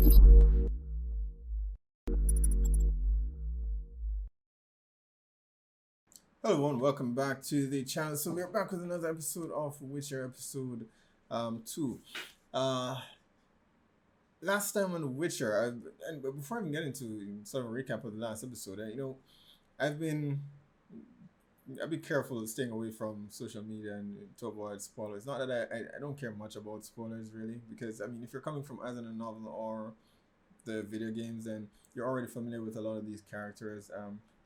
Hello everyone, welcome back to the channel. So we're back with another episode of Witcher episode 2. Uh Last time on The Witcher, but before I even get into sort of a recap of the last episode, I've been I've been careful of staying away from social media and to avoid spoilers. Not that I don't care much about spoilers really, because I mean if you're coming from either the novel or the video games, then you're already familiar with a lot of these characters.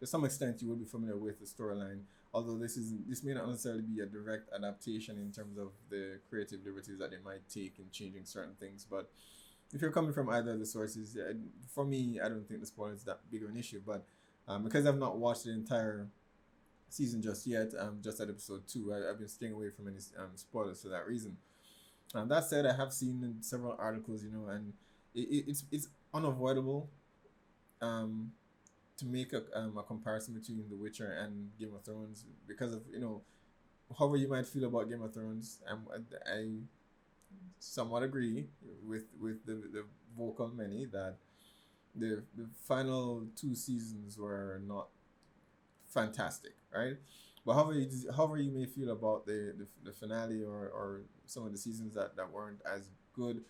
To some extent, you will be familiar with the storyline. Although this may not necessarily be a direct adaptation in terms of the creative liberties that they might take in changing certain things. But if you're coming from either of the sources, for me, I don't think the spoiler is that big of an issue. But because I've not watched the entire season just yet, just at episode 2, I've been staying away from any spoilers for that reason. That said, I have seen several articles, and it's unavoidable um, to make a comparison between The Witcher and Game of Thrones because of however you might feel about Game of Thrones. I somewhat agree with the vocal many that the final 2 seasons were not fantastic, right? But however you may feel about the finale or some of the seasons that weren't as good,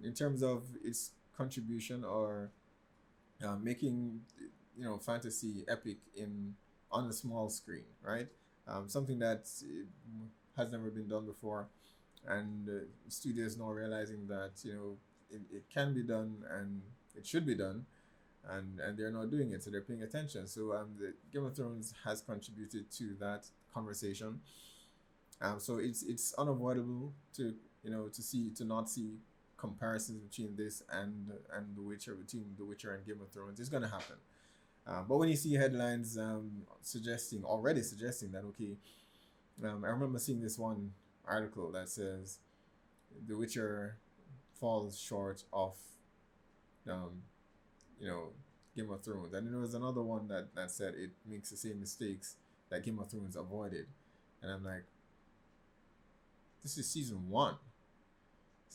in terms of its contribution or making fantasy epic in on the small screen, right? Something that has never been done before, and studios now realizing that it can be done and it should be done, and they're not doing it, so they're paying attention. So the Game of Thrones has contributed to that conversation. So it's unavoidable to to not see comparisons between this and The Witcher, between The Witcher and Game of Thrones. It's gonna happen. But when you see headlines already suggesting that, okay, I remember seeing this one article that says The Witcher falls short of um, you know Game of Thrones, and there was another one that said it makes the same mistakes that Game of Thrones avoided, and I'm like, this is season 1.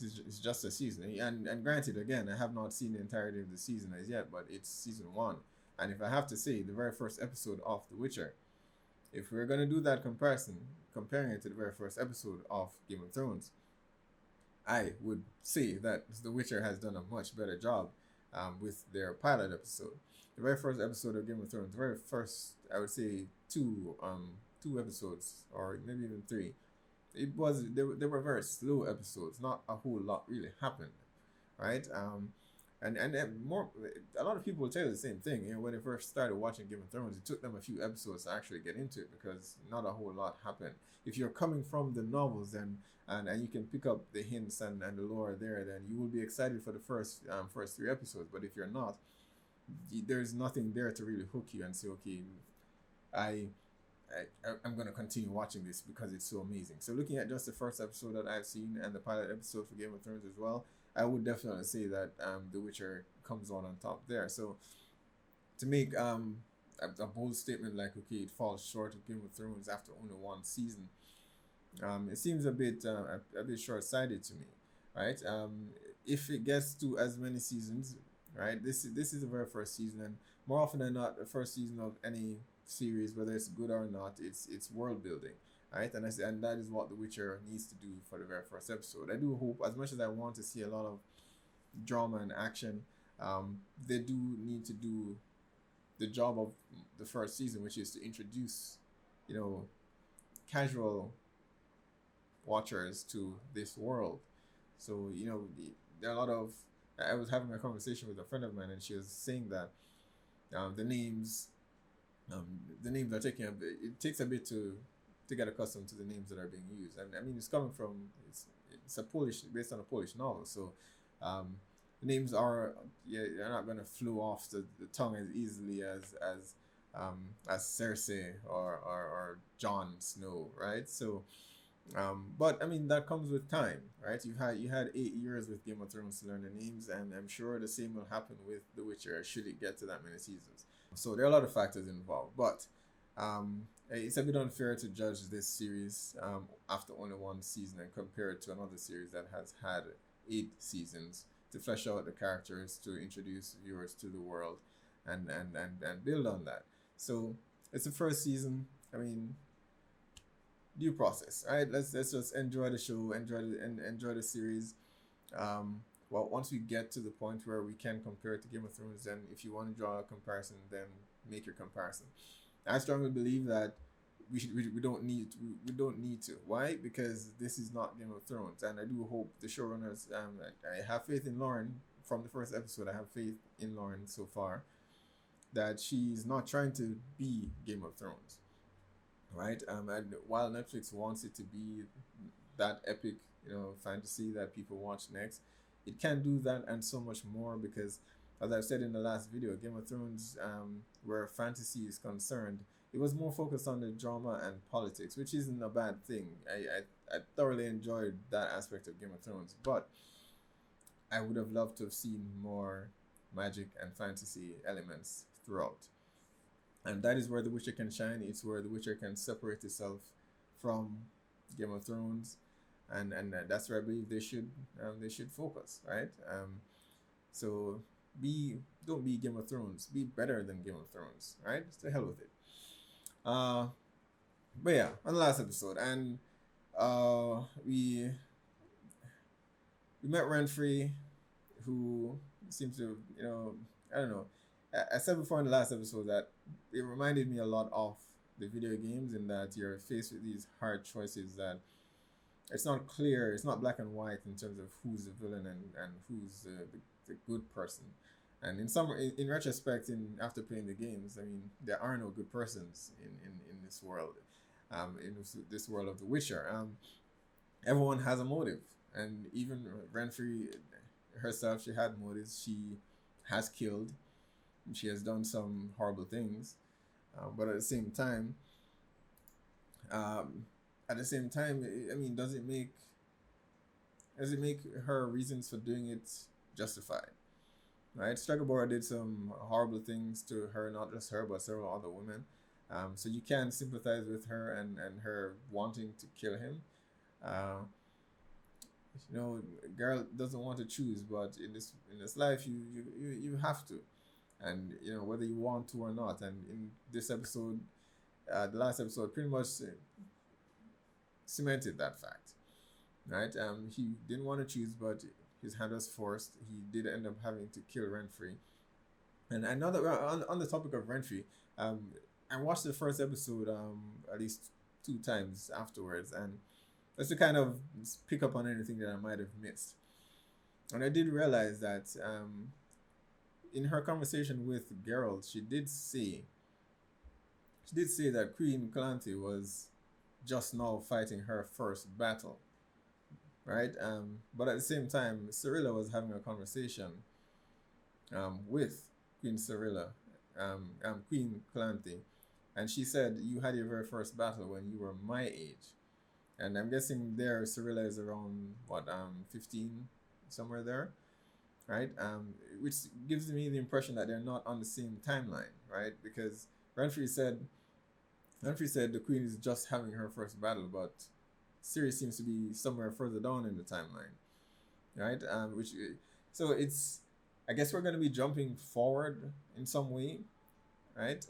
It's just a season, and granted, again, I have not seen the entirety of the season as yet, but it's season 1, and if I have to say, the very first episode of The Witcher, if we're gonna do that comparison, comparing it to the very first episode of Game of Thrones, I would say that The Witcher has done a much better job with their pilot episode. The very first episode of Game of Thrones, the very first, I would say, two episodes, or maybe even 3. They were very slow episodes. Not a whole lot really happened, right? And more, a lot of people will tell you the same thing. When they first started watching Game of Thrones, it took them a few episodes to actually get into it because not a whole lot happened. If you're coming from the novels, then and you can pick up the hints and the lore there, then you will be excited for the first 3 episodes. But if you're not, there's nothing there to really hook you and say, okay, I I'm gonna continue watching this because it's so amazing. So looking at just the first episode that I've seen and the pilot episode for Game of Thrones as well, I would definitely say that The Witcher comes on top there. So to make a bold statement like, okay, it falls short of Game of Thrones after only 1 season, it seems a bit short sighted to me, right? If it gets to as many seasons, right? This is the very first season, and more often than not, the first season of any series, whether it's good or not, it's world building, right? And that is what The Witcher needs to do for the very first episode. I do hope, as much as I want to see a lot of drama and action, they do need to do the job of the first season, which is to introduce, you know, casual watchers to this world. So there are a lot of. I was having a conversation with a friend of mine, and she was saying that the names um, the names are taking it takes a bit to get accustomed to the names that are being used. And I mean, it's coming from it's a Polish based on a Polish novel, so um, the names are they're not gonna flow off the tongue as easily as Cersei or Jon Snow, right? So but I mean that comes with time, right? You had 8 years with Game of Thrones to learn the names, and I'm sure the same will happen with The Witcher should it get to that many seasons. So there are a lot of factors involved, but it's a bit unfair to judge this series after only 1 season and compare it to another series that has had 8 seasons to flesh out the characters, to introduce viewers to the world, and build on that. So it's the first season. I mean, due process, right? Let's just enjoy the show, enjoy the series. Um, well, once we get to the point where we can compare it to Game of Thrones, then if you want to draw a comparison, then make your comparison. I strongly believe that we don't need we don't need to. Why? Because this is not Game of Thrones, and I do hope the showrunners. I have faith in Lauren from the first episode. I have faith in Lauren so far that she's not trying to be Game of Thrones, right? And while Netflix wants it to be that epic, fantasy that people watch next, it can do that and so much more because, as I've said in the last video, Game of Thrones, where fantasy is concerned, it was more focused on the drama and politics, which isn't a bad thing. I thoroughly enjoyed that aspect of Game of Thrones, but I would have loved to have seen more magic and fantasy elements throughout. And that is where The Witcher can shine. It's where The Witcher can separate itself from Game of Thrones, and that's where I believe they should focus, right? So don't be Game of Thrones. Be better than Game of Thrones, right? Just the hell with it. But yeah, on the last episode, and we met Renfrey, who seems to, I don't know. I said before in the last episode that it reminded me a lot of the video games in that you're faced with these hard choices that it's not clear, it's not black and white in terms of who's the villain and who's the good person. And in retrospect, after playing the games, I mean, there are no good persons in this world, in this world of The Witcher. Everyone has a motive, and even Renfrey herself, she had motives. She has killed, she has done some horrible things, but at the same time, I mean, does it make her reasons for doing it justified? Right, Strugglebora did some horrible things to her, not just her, but several other women. So you can sympathize with her and her wanting to kill him. Girl doesn't want to choose, but in this life, you have to, and whether you want to or not. And in this episode, the last episode, pretty much cemented that fact, right? He didn't want to choose, but his hand was forced. He did end up having to kill Renfrey. And another on the topic of Renfrey, I watched the first episode at least 2 times afterwards, and just to kind of pick up on anything that I might have missed. And I did realize that in her conversation with Geralt, she did say that Queen Calanthe was just now fighting her first battle, right? But at the same time, Cirilla was having a conversation with Queen Cirilla, Queen Calanthe, and she said, you had your very first battle when you were my age. And I'm guessing there Cirilla is around 15, somewhere there, right? Which gives me the impression that they're not on the same timeline, right? Because Renfrey said the queen is just having her first battle, but Ciri seems to be somewhere further down in the timeline, right? So it's, I guess we're going to be jumping forward in some way, right?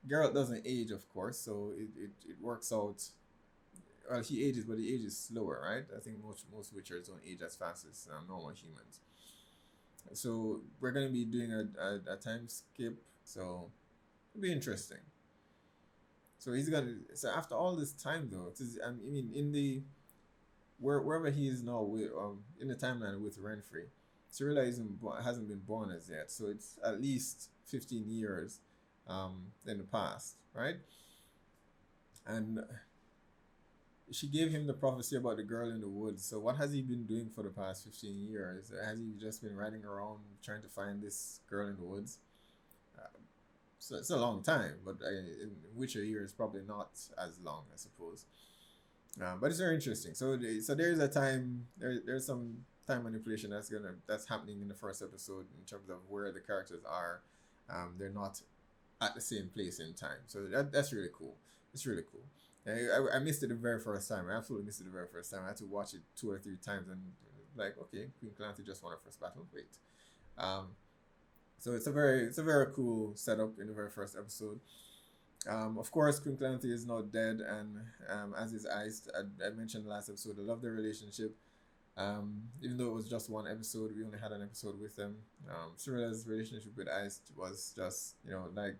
Geralt doesn't age, of course, so it works out. Well, he ages, but he ages slower, right? I think most Witchers don't age as fast as normal humans. So we're going to be doing a time skip, so it'll be interesting. So so after all this time though, I mean, wherever he is now with in the timeline with Renfrey, Cirilla hasn't been born as yet, so it's at least 15 years in the past, right? And she gave him the prophecy about the girl in the woods. So what has he been doing for the past 15 years? Has he just been riding around trying to find this girl in the woods? So it's a long time, but in Witcher years probably not as long, I suppose. But it's very interesting. So there's a time there's some time manipulation that's happening in the first episode in terms of where the characters are. They're not at the same place in time. So that's really cool. It's really cool. I missed it the very first time. I absolutely missed it the very first time. I had to watch it 2 or 3 times, and like, okay, Queen Clancy just won her first battle. Wait. Um, so it's a very cool setup in the very first episode. Of course, Queen Clancy is now dead, and as is Iced. I mentioned last episode, I love their relationship. Even though it was just one episode, we only had an episode with them. Cyrilla's relationship with Iced was just, like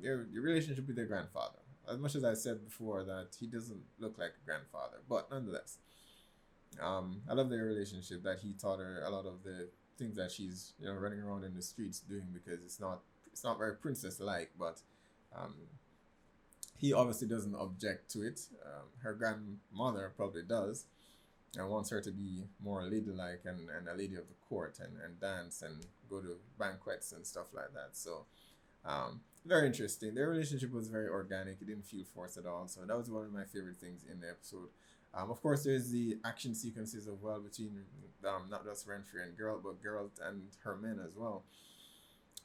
your relationship with your grandfather. As much as I said before that he doesn't look like a grandfather, but nonetheless, I love their relationship. That he taught her a lot of the things that she's running around in the streets doing, because it's not very princess like, but um, he obviously doesn't object to it. Her grandmother probably does, and wants her to be more ladylike and a lady of the court, and dance and go to banquets and stuff like that. So very interesting. Their relationship was very organic. It didn't feel forced at all. So that was one of my favorite things in the episode. Of course, there's the action sequences as well between not just Renfrey and Geralt, but Geralt and her men as well.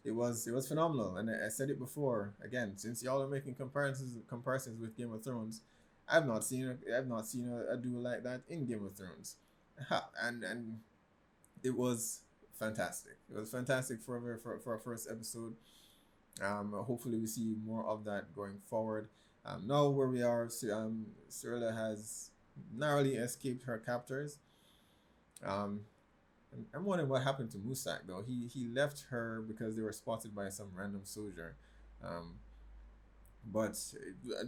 It was phenomenal, and I said it before. Again, since y'all are making comparisons with Game of Thrones, I've not seen a duel like that in Game of Thrones, and it was fantastic. It was fantastic for our first episode. Hopefully we see more of that going forward. Now where we are, Cyrilla has narrowly escaped her captors. I'm wondering what happened to Musak though. He left her because they were spotted by some random soldier. But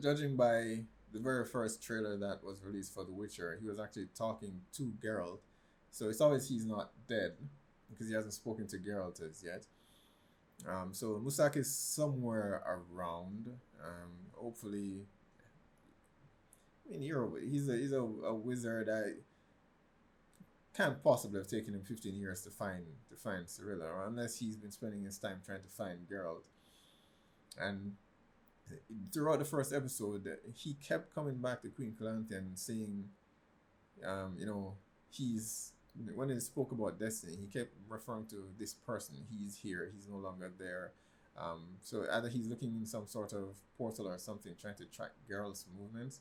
judging by the very first trailer that was released for The Witcher, he was actually talking to Geralt. So it's obvious he's not dead, because he hasn't spoken to Geralt as yet. So Musak is somewhere around. Hopefully, I mean, he's a wizard. I can't possibly have taken him 15 years to find Cyrilla, or unless he's been spending his time trying to find Geralt. And throughout the first episode, he kept coming back to Queen Clancy and saying, when he spoke about Destiny, he kept referring to this person. He's here. He's no longer there. So either he's looking in some sort of portal or something, trying to track Geralt's movements.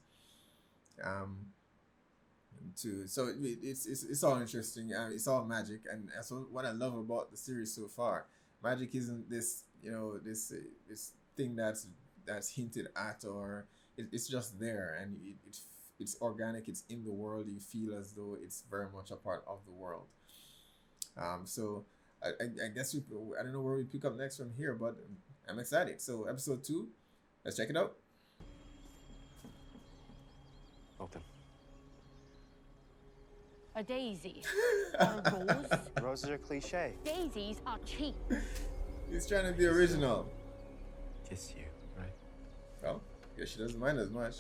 So it's all interesting. It's all magic, and that's what I love about the series so far. Magic isn't this this thing that's hinted at, or it's just there, and it's organic. It's in the world. You feel as though it's very much a part of the world. So I guess I don't know where we pick up next from here, but I'm excited. So episode 2, let's check it out. Open. A daisy or a rose. Roses are cliche. Daisies are cheap. He's trying to be original. Kiss you, right? Well, guess she doesn't mind as much.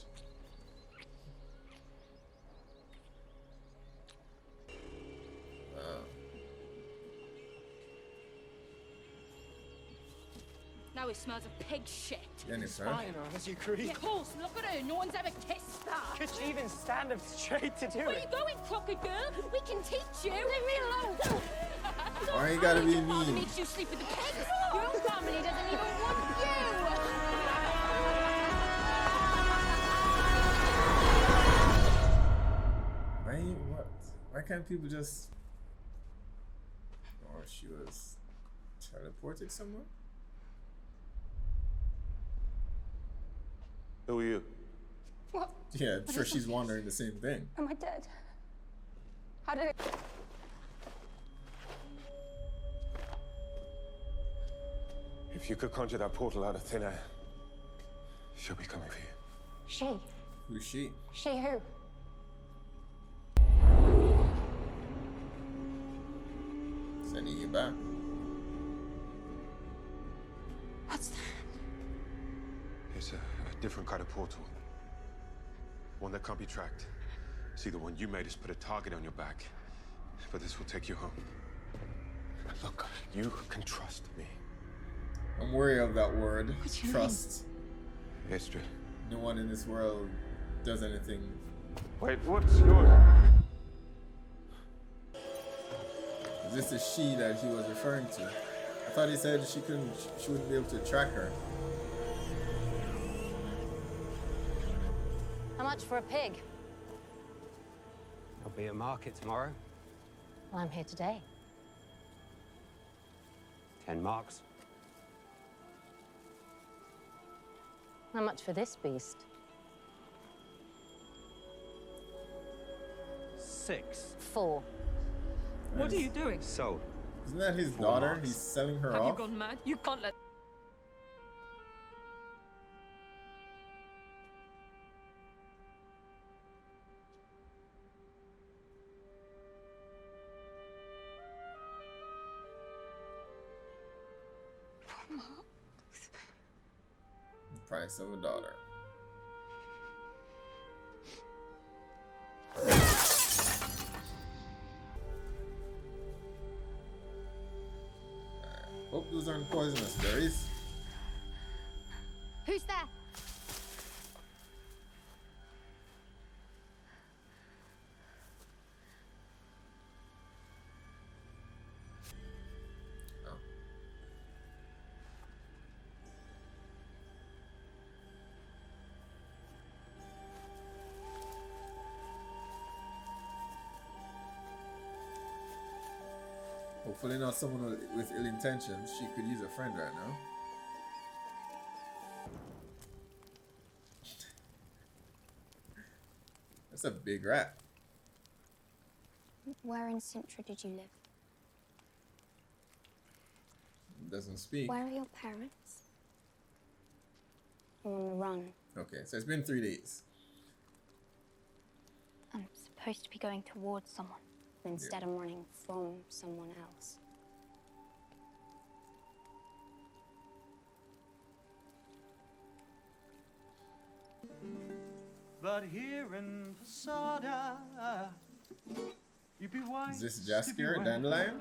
Now it smells of pig shit. Jennifer. Fine, as you creep. Yeah, of course, look at her. No one's ever kissed that. Could she even stand up straight to do Where are you it? going, crooked girl? We can teach you. Leave me alone. Why you gotta be Your father mean? makes you sleep with the pigs. Your own family doesn't even want you. Why can't people just... Or she was teleported somewhere? Who are you? What? Yeah, I'm sure she's wondering the same thing. Am I dead? How did it... If you could conjure that portal out of thin air, she'll be coming for you. She? Who's she? She who? Sending you back. What's that? It's a different kind of portal. One that can't be tracked. See, the one you made us put a target on your back. But this will take you home. Look, you can trust me. I'm wary of that word. What do you Trust. History. No one in this world does anything. Wait, what's yours? Is this the she that he was referring to? I thought he said she wouldn't be able to track her. How much for a pig? I'll be at market tomorrow. Well, I'm here today. 10 marks. How much for this beast? 6. 4. What are you doing? Sold. Isn't that his 4 daughter? marks. He's selling her Have you off. gone mad? You can't let... The price of a daughter. Hope those aren't poisonous berries. Who's there? Oh. Hopefully not someone with ill intentions. She could use a friend right now. That's a big rat. Where in Sintra did you live? Doesn't speak. Where are your parents? I'm on the run. Okay, so it's been 3 days. I'm supposed to be going towards someone. But instead, I'm running from someone else. But here in Posada, you'd be wise. Is this to Jaskier, beware. Dandelion?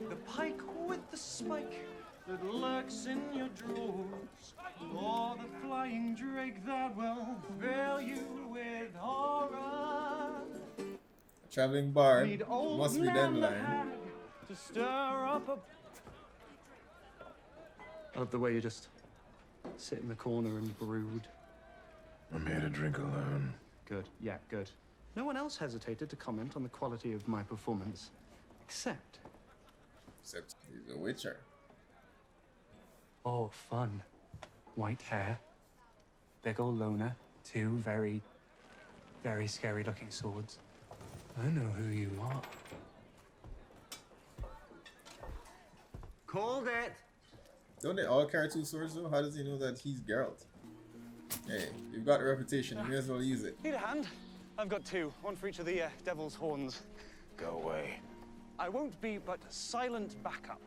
The pike with the spike that lurks in your drawers, or the flying drake that will fill you with horror. A traveling bard. Need old Must be man the Dandelion. hag to stir up a... I love the way you just sit in the corner and brood. I'm here to drink alone. Good, yeah, good. No one else hesitated to comment on the quality of my performance, except... Except he's a witcher. Oh, fun. White hair, big ol' loner, 2 very, very scary-looking swords. I know who you are. Called it. Don't they all carry 2 swords though? How does he know that he's Geralt? Hey, you've got a reputation. You may as well use it. Need a hand? I've got 2, one for each of the devil's horns. Go away. I won't be but silent backup.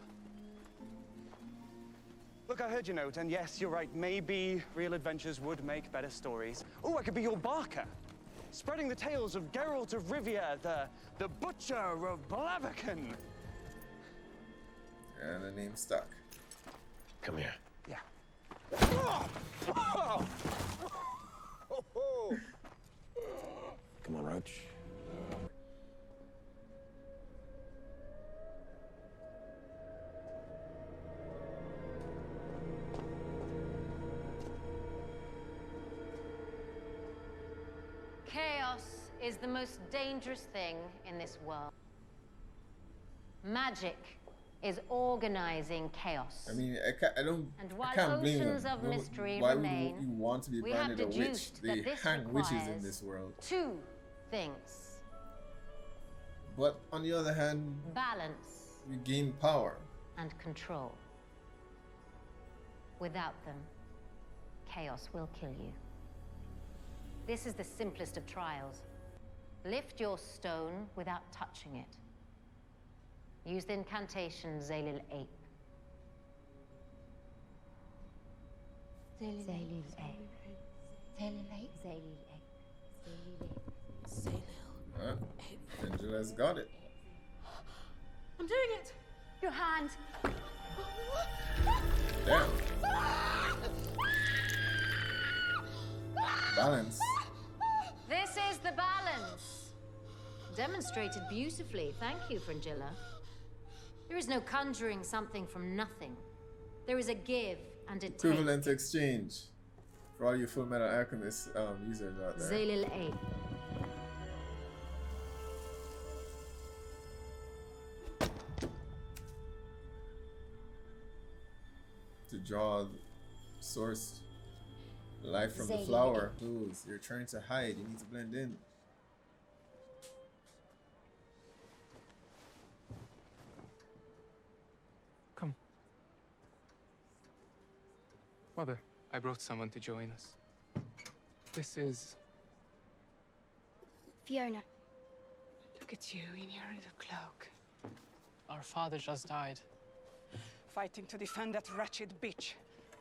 Look, I heard your note, and yes, you're right. Maybe real adventures would make better stories. Oh, I could be your Barker, spreading the tales of Geralt of Rivia, the Butcher of Blaviken. And the name stuck. Come here. Yeah. Come on, Roach. Chaos is the most dangerous thing in this world. Magic is organizing chaos. I mean, I don't. And I while can't blame oceans them. of No, mystery why remain, would you want to be we have branded a witch? deduced They that this hang witches in requires this world. 2 things: But on the other hand, balance you gain power. and control. Without them, chaos will kill you. This is the simplest of trials. Lift your stone without touching it. Use the incantation Zalil Ape. Zalil Huh? Angela's got it. I'm doing it! Your hand! Damn. Balance. This is the balance. Demonstrated beautifully. Thank you, Fringilla. There is no conjuring something from nothing. There is a give and a take. Equivalent exchange. For all you Full Metal Alchemist users out there. Zalil Ape. draw source life from the Zay. flower. Blues, you're trying to hide. You need to blend in. Come. Mother, I brought someone to join us. This is... Fiona. Look at you in your little cloak, Our father just died. fighting to defend that wretched bitch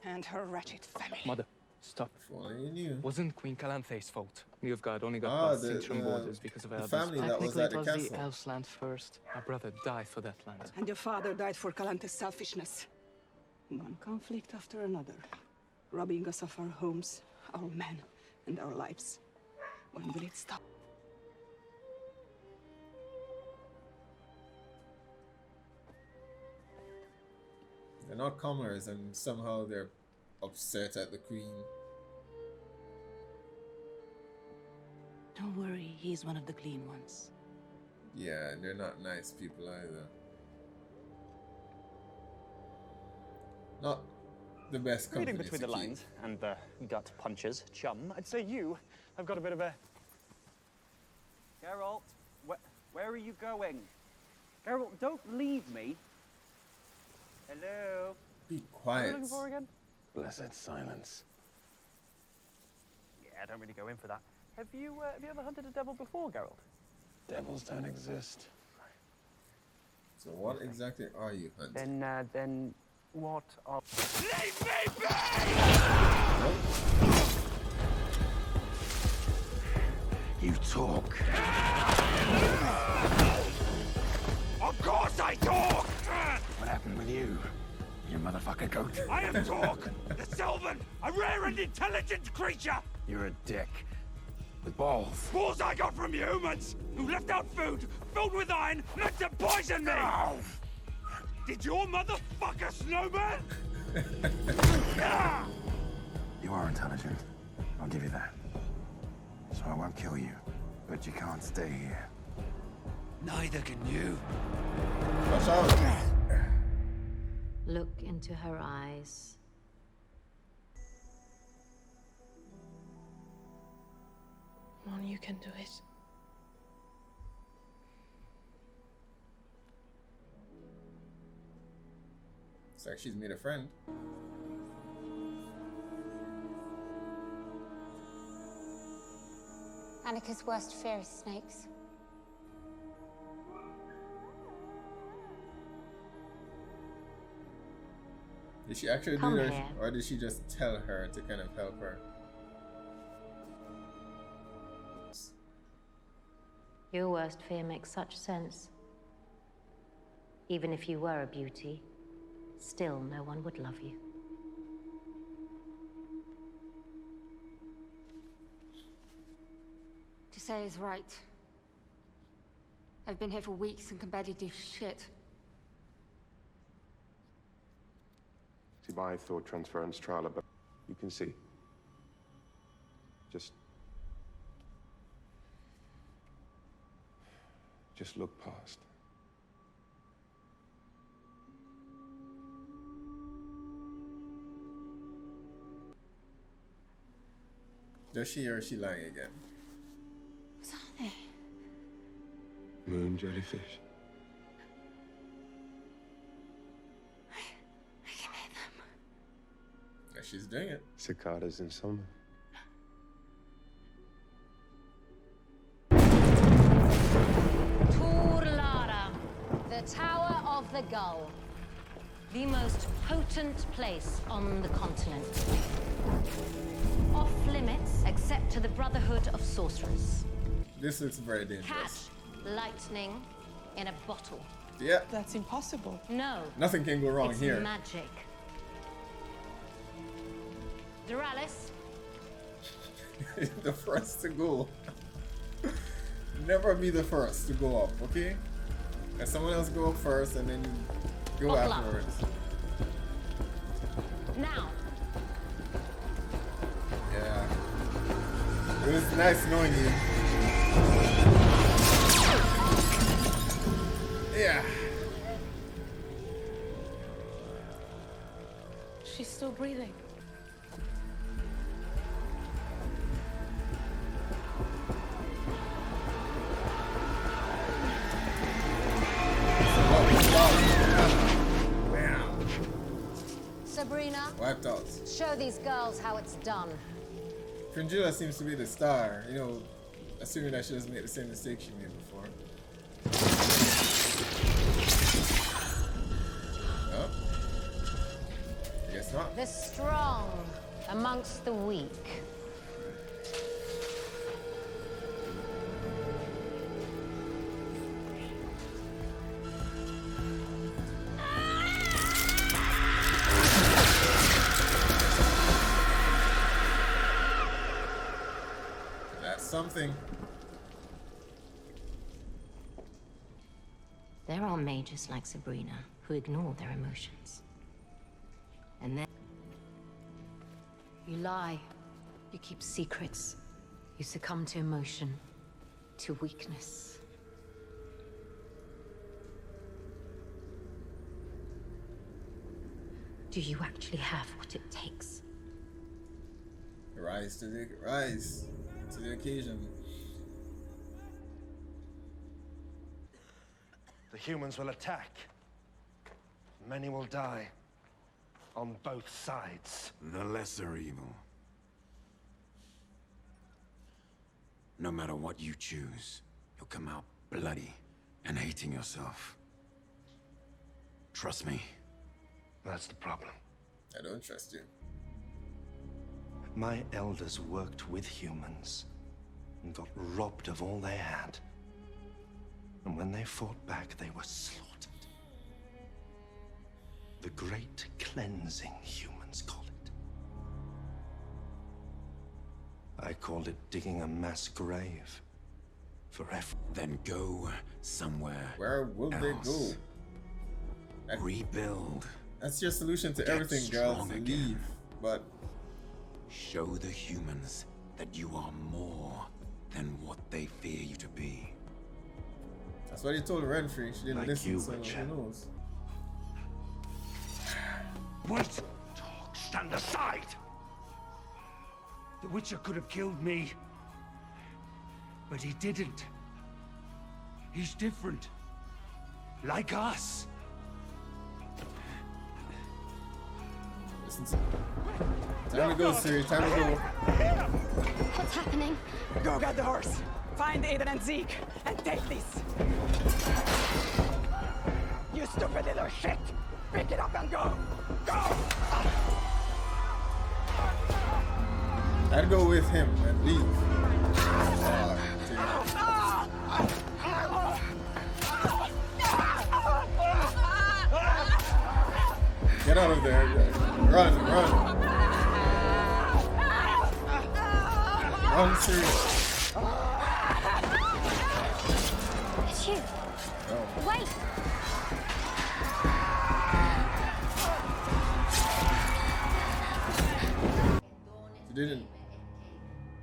and her wretched family. Mother, stop. If only you knew. Wasn't Queen Calanthe's fault. Nilfgaard only got Ah, past the- Sintram the- borders because of the Elders. family that was Technically, at it the was castle. the Elves' land first. Our brother died for that land. And your father died for Calante's selfishness. One conflict after another, robbing us of our homes, our men, and our lives. When will it stop? They're not commoners, and somehow they're upset at the queen. Don't worry, he's one of the clean ones. Yeah, and they're not nice people either. Not the best company Reading between to the keep. lines and the gut punches, chum, I'd say you have got a bit of a... Geralt, where are you going? Geralt, don't leave me. Hello? Be What are quiet. you looking for again? Blessed silence. Yeah, I don't really go in for that. Have you ever hunted a devil before, Geralt? Devils don't exist. So what exactly are you hunting? Then what are... You talk. Of course I talk! What happened with you? You motherfucker goat. I am Talk, the Sylvan, a rare and intelligent creature! You're a dick. With balls. Balls I got from humans, who left out food filled with iron meant to poison me! Did your mother fuck a snowman? Ah! You are intelligent. I'll give you that. So I won't kill you. But you can't stay here. Neither can you. Watch out! Look into her eyes. Mom, you can do it. It's like she's made a friend. Annika's worst fear is snakes. Did she actually Come do that, here. or did she just tell her to kind of help her? Your worst fear makes such sense. Even if you were a beauty, still no one would love you. To say is right. I've been here for weeks and can barely do shit. See, my thought transference trial, but you can see. Just look past. Does she, or is she lying again? What's are they? Moon jellyfish. I can hear them. Yeah, she's doing it. Cicadas in summer. Turlara, the Tower of the Gull. The most potent place on the continent. Off limits, except to the Brotherhood of Sorcerers. This looks very Catch dangerous. lightning in a bottle. Yeah, That's impossible. No, nothing can go wrong it's here. magic. Doralis, The first to go. Never be the first to go up, okay? Let someone else go up first, and then you go Buckle up. afterwards. now. Yeah. It was nice knowing you. Yeah. She's still breathing. Bam. Sabrina, Wiped out. show these girls how it's done. Fringilla seems to be the star, you know, assuming that she doesn't make the same mistake she made before. Oh. I guess not. The strong amongst the weak. That's something. There are mages like Sabrina who ignore their emotions. And then you lie, you keep secrets, you succumb to emotion, to weakness. Do you actually have what it takes? Rise to the occasion. The humans will attack. Many will die. On both sides. The lesser evil. No matter what you choose, you'll come out bloody and hating yourself. Trust me. That's the problem. I don't trust you. My elders worked with humans and got robbed of all they had. And when they fought back, they were slaughtered. The Great Cleansing, humans call it. I called it digging a mass grave for every... Then go somewhere. Where will they go? Rebuild. That's your solution to Get everything, girls. strong again. Leave. But show the humans that you are more than what they fear you to be. that's what he told Renfrey. She didn't Like listen, you, so Witcher. who knows? Wait! Stand aside! The Witcher could have killed me. But he didn't. He's different. Like us. Listen to... Time to go, Siri. Time to go. What's happening? Go get the horse. Find Aiden and Zeke and take this. You stupid little shit! Pick it up and go! Go! I'd go with him and leave. Get out of there. Run, run. Run, Siri. It's you. Oh. Wait.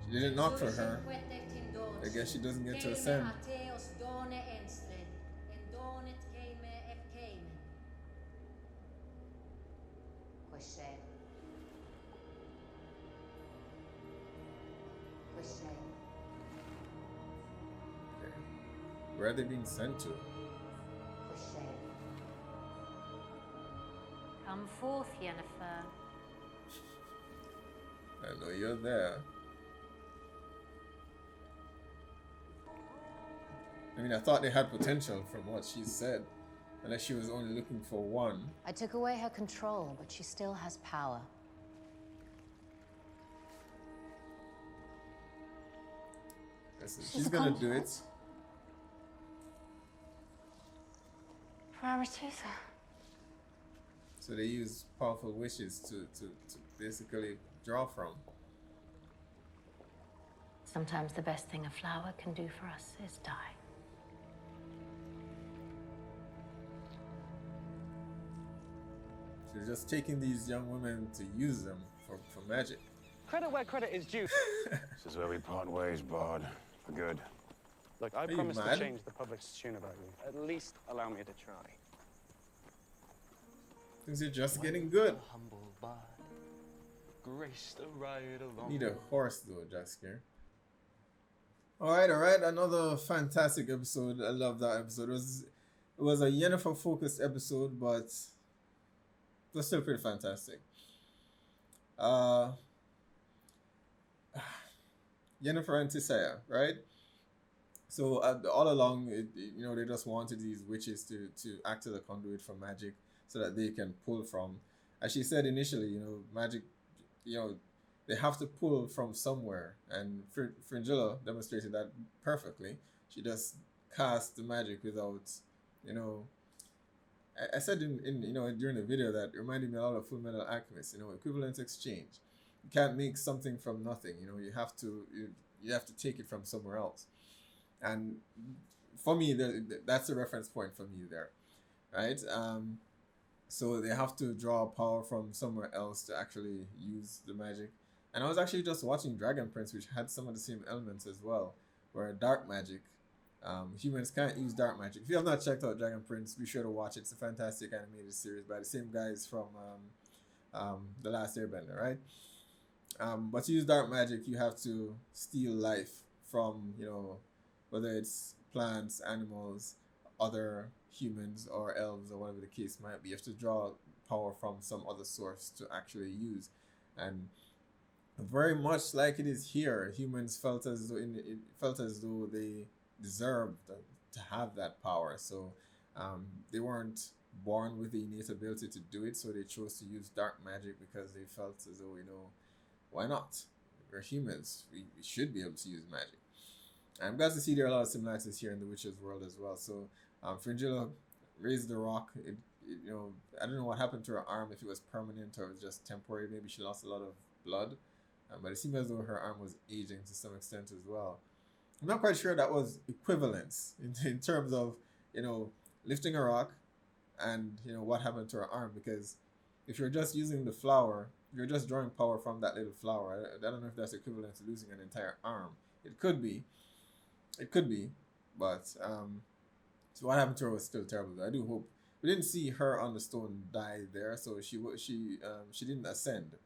She didn't knock for her. I guess she doesn't get to ascend. Where are they being sent to? Come forth, Yennefer. I know you're there. I mean, I thought they had potential from what she said, unless she was only looking for one. I took away her control, but she still has power. Listen, she's gonna do it. For Arethusa. So they use powerful wishes to basically draw from. Sometimes the best thing a flower can do for us is die. She's just taking these young women to use them for magic. Credit where credit is due. This is where we part ways, Bard. For good. Look, I Are you promise to mad? change the public's tune about you. At least allow me to try. Things are just getting good. Humble bard, grace the ride along. Need a horse though, Jaskier. Alright, alright. Another fantastic episode. I love that episode. It was a Yennefer focused episode, but it was still pretty fantastic. Yennefer and Tisaya, right? So all along, they just wanted these witches to act as a conduit for magic, so that they can pull from. As she said initially, magic, they have to pull from somewhere, and Fringilla demonstrated that perfectly. She just cast the magic without, I said during the video that it reminded me a lot of Full Metal Alchemist, equivalent exchange. You can't make something from nothing, you have to take it from somewhere else. And for me, that's the reference point for me there, right? So they have to draw power from somewhere else to actually use the magic. And I was actually just watching Dragon Prince, which had some of the same elements as well, where dark magic, humans can't use dark magic. If you have not checked out Dragon Prince, be sure to watch it. It's a fantastic animated series by the same guys from The Last Airbender, right? But to use dark magic, you have to steal life from, whether it's plants, animals, other humans, or elves, or whatever the case might be. You have to draw power from some other source to actually use. And very much like it is here, humans felt as though they deserved to have that power. So they weren't born with the innate ability to do it, so they chose to use dark magic because they felt as though, why not? We're humans. We should be able to use magic. I'm glad to see there are a lot of similarities here in the Witcher's world as well. So Fringilla raised the rock. I don't know what happened to her arm, if it was permanent or it was just temporary. Maybe she lost a lot of blood. But it seemed as though her arm was aging to some extent as well. I'm not quite sure that was equivalence in terms of, lifting a rock and, what happened to her arm. Because if you're just using the flower, you're just drawing power from that little flower. I don't know if that's equivalent to losing an entire arm. It could be. But so what happened to her was still terrible. I do hope we didn't see her on the stone die there, so she didn't ascend.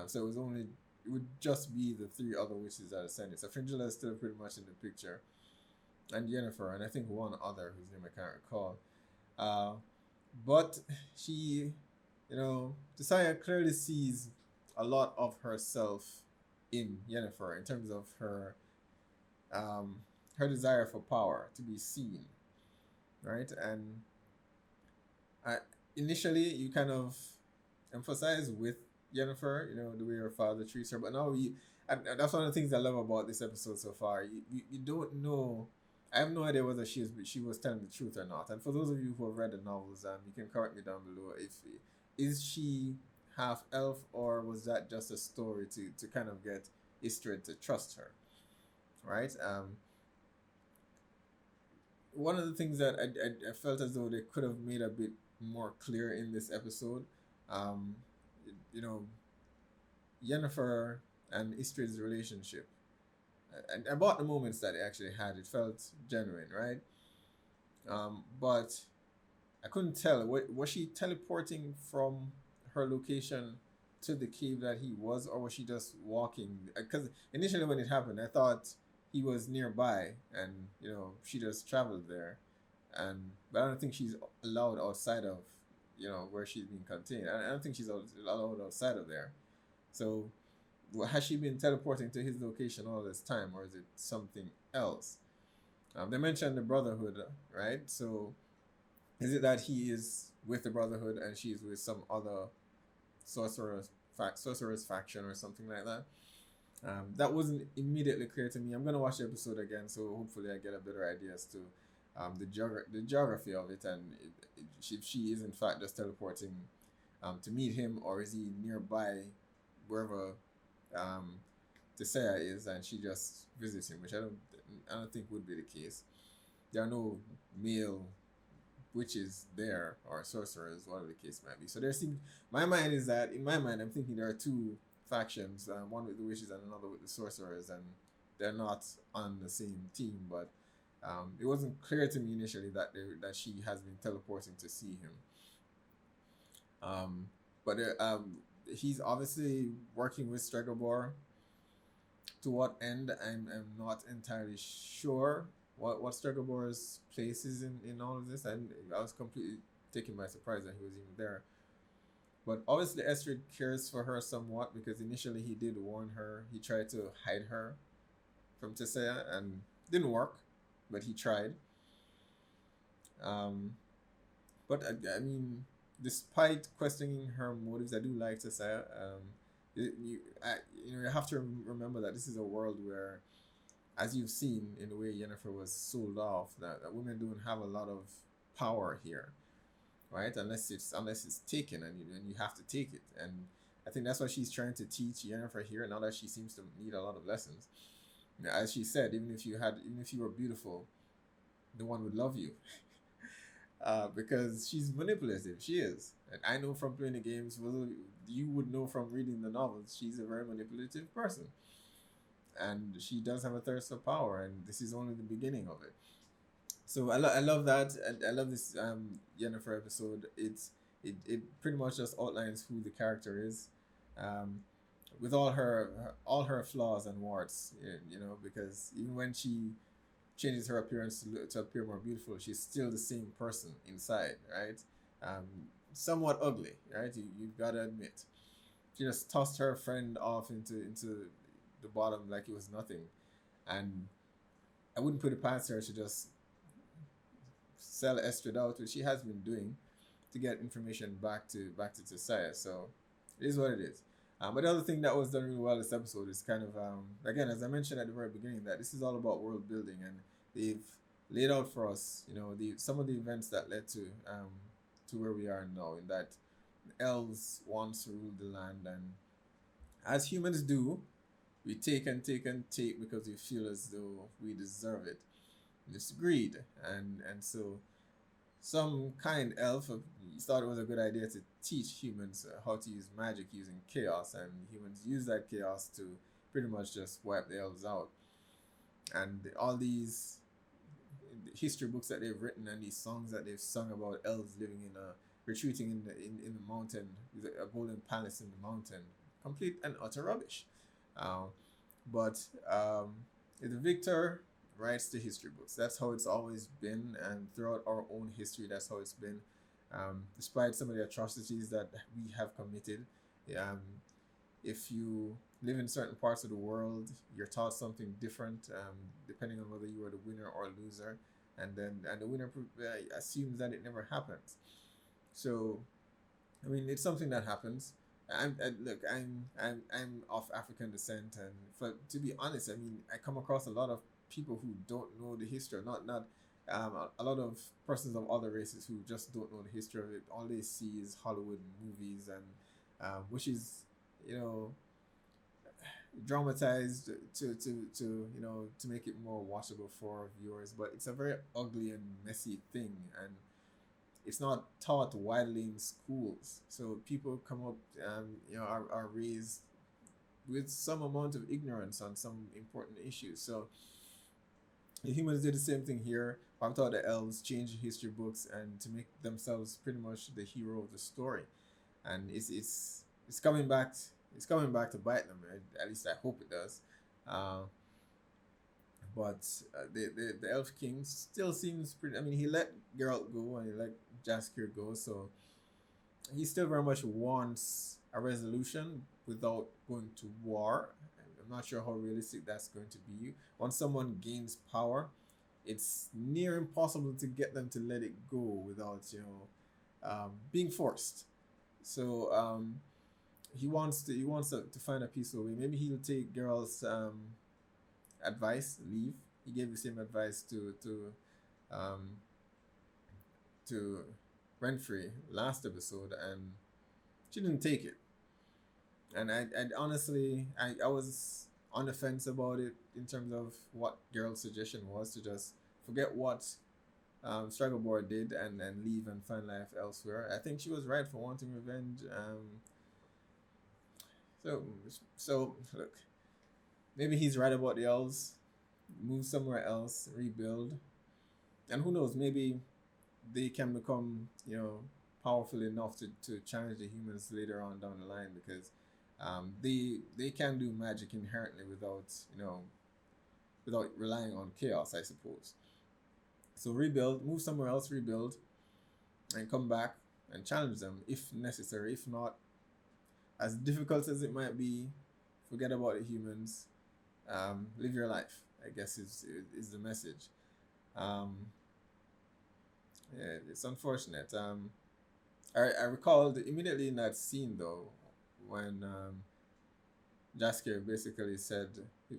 So it would just be the three other witches that ascended. So Fringilla is still pretty much in the picture, and Yennefer, and I think one other whose name I can't recall. But she, Tisaya clearly sees a lot of herself in Yennefer in terms of her desire for power, to be seen, right? And initially you kind of emphasize with Yennefer, the way her father treats her, but now and that's one of the things I love about this episode so far. You don't know. I have no idea whether she was telling the truth or not. And for those of you who have read the novels, you can correct me down below is she half elf, or was that just a story to kind of get Istrid to trust her, right? One of the things that I felt as though they could have made a bit more clear in this episode, Yennefer and Istrid's relationship. And about the moments that they actually had, it felt genuine, right? But I couldn't tell. Was she teleporting from her location to the cave that he was, or was she just walking? Because initially when it happened, I thought he was nearby, and she just traveled there, but I don't think she's allowed outside of where she's being contained. I don't think she's allowed outside of there. So has she been teleporting to his location all this time, or is it something else? They mentioned the Brotherhood, right? So is it that he is with the Brotherhood and she's with some other sorcerer's faction or something like that? That wasn't immediately clear to me. I'm gonna watch the episode again, so hopefully I get a better idea as to the geography of it, and if she is in fact just teleporting to meet him, or is he nearby wherever Tisaya is, and she just visits him, which I don't think would be the case. There are no male witches there, or sorcerers, whatever the case might be. So in my mind I'm thinking there are two factions, one with the witches and another with the sorcerers, and they're not on the same team. But it wasn't clear to me initially that she has been teleporting to see him. But he's obviously working with Stregobor. To what end, I'm not entirely sure what Stregobor's place is in all of this. And I was completely taken by surprise that he was even there. But obviously Estrid cares for her somewhat because initially he did warn her. He tried to hide her from Tissaia and didn't work, but he tried. Um, but I mean, despite questioning her motives, I do like Tissaia. You have to remember that this is a world where, as you've seen in the way Yennefer was sold off, that women don't have a lot of power here, right? Unless it's taken, and you have to take it. And I think that's what she's trying to teach Yennefer here. Now that she seems to need a lot of lessons, as she said, even if you were beautiful, no one would love you. Because she's manipulative. She is. And I know from playing the games, you would know from reading the novels, she's a very manipulative person. And she does have a thirst for power, and this is only the beginning of it. So I love that, and I love this Yennefer episode. It pretty much just outlines who the character is, with all her flaws and warts, because even when she changes her appearance to appear more beautiful, she's still the same person inside, right? Um, Somewhat ugly, right? You've got to admit. She just tossed her friend off into the bottom like it was nothing, and I wouldn't put it past her to just sell Estrid out, which she has been doing, to get information back to Tissaia. So it is what it is. But the other thing that was done really well this episode is kind of again, as I mentioned at the very beginning, that this is all about world building, and they've laid out for us, some of the events that led to where we are now. In that elves once ruled the land, and as humans do, we take and take and take because we feel as though we deserve it. It's greed, and so some kind elf thought it was a good idea to teach humans how to use magic using chaos, and humans use that chaos to pretty much just wipe the elves out. And all these history books that they've written and these songs that they've sung about elves living retreating in the mountain with a golden palace in the mountain, complete and utter rubbish. But the victor writes the history books. That's how it's always been, and throughout our own history, that's how it's been. Despite some of the atrocities that we have committed, if you live in certain parts of the world, you're taught something different, depending on whether you are the winner or loser, and the winner assumes that it never happens. So, I mean, it's something that happens. I'm of African descent, and to be honest, I mean, I come across a lot of people who don't know the history, not a lot of persons of other races who just don't know the history of it. All they see is Hollywood movies, and which is, dramatized to make it more watchable for viewers. But it's a very ugly and messy thing, and it's not taught widely in schools. So people come up, are raised with some amount of ignorance on some important issues. So the humans did the same thing here. I'm taught the elves changed history books and to make themselves pretty much the hero of the story, and it's coming back. It's coming back to bite them. At least I hope it does. But the Elf King still seems pretty. I mean, he let Geralt go and he let Jaskier go, so he still very much wants a resolution without going to war. I'm not sure how realistic that's going to be. Once someone gains power, it's near impossible to get them to let it go without being forced. So he wants to find a peaceful way. Maybe he'll take Geralt's advice, leave. He gave the same advice to Renfrey last episode, and she didn't take it. And I honestly, I was on the fence about it in terms of what Geralt's suggestion was, to just forget what Stregobor did and leave and find life elsewhere. I think she was right for wanting revenge. So look, maybe he's right about the elves. Move somewhere else, rebuild, and who knows? Maybe they can become, powerful enough to challenge the humans later on down the line, because they can do magic inherently without, you know, without relying on chaos, I suppose. So rebuild, move somewhere else, rebuild, and come back and challenge them if necessary. If not, as difficult as it might be, forget about the humans. Live your life, I guess, is the message. Um, yeah, it's unfortunate. I recalled immediately in that scene though, when Jaskier basically said,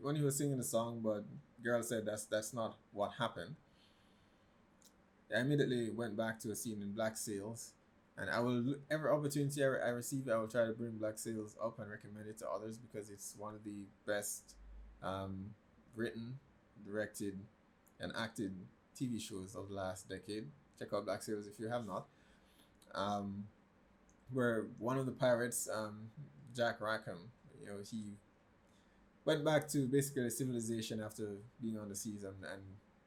when he was singing the song, but girl said that's not what happened. I immediately went back to a scene in Black Sails, and I will, every opportunity I receive, I will try to bring Black Sails up and recommend it to others, because it's one of the best written, directed, and acted TV shows of the last decade. Check out Black Sails if you have not. Where one of the pirates, Jack Rackham, you know, he went back to basically civilization after being on the seas and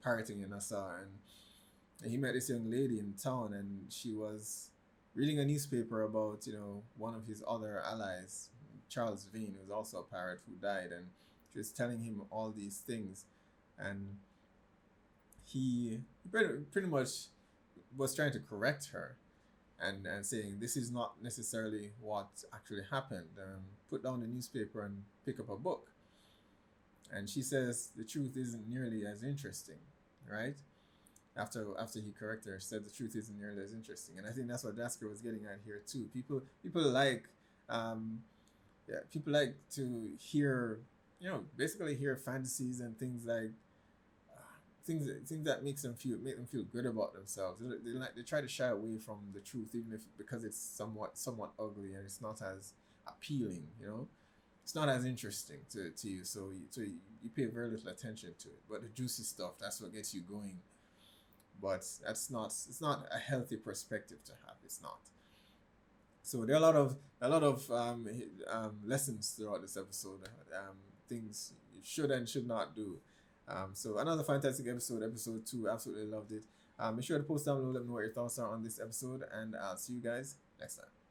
pirating in Nassau, and he met this young lady in town, and she was reading a newspaper about, you know, one of his other allies, Charles Vane, who's also a pirate who died, and she was telling him all these things, and he pretty much was trying to correct her, and saying this is not necessarily what actually happened. Put down the newspaper and pick up a book. And she says the truth isn't nearly as interesting, right? After he corrected her, she said the truth isn't nearly as interesting, and I think that's what Dasker was getting at here too. People like, people like to hear, you know, basically hear fantasies and things like things that make them feel good about themselves. They try to shy away from the truth, even if because it's somewhat ugly and it's not as appealing, you know. It's not as interesting to you, so you pay very little attention to it. But the juicy stuff, that's what gets you going. But it's not a healthy perspective to have. It's not. So there are a lot of lessons throughout this episode. Things you should and should not do. So another fantastic episode, episode 2. Absolutely loved it. Be sure to post down below, let me know what your thoughts are on this episode, and I'll see you guys next time.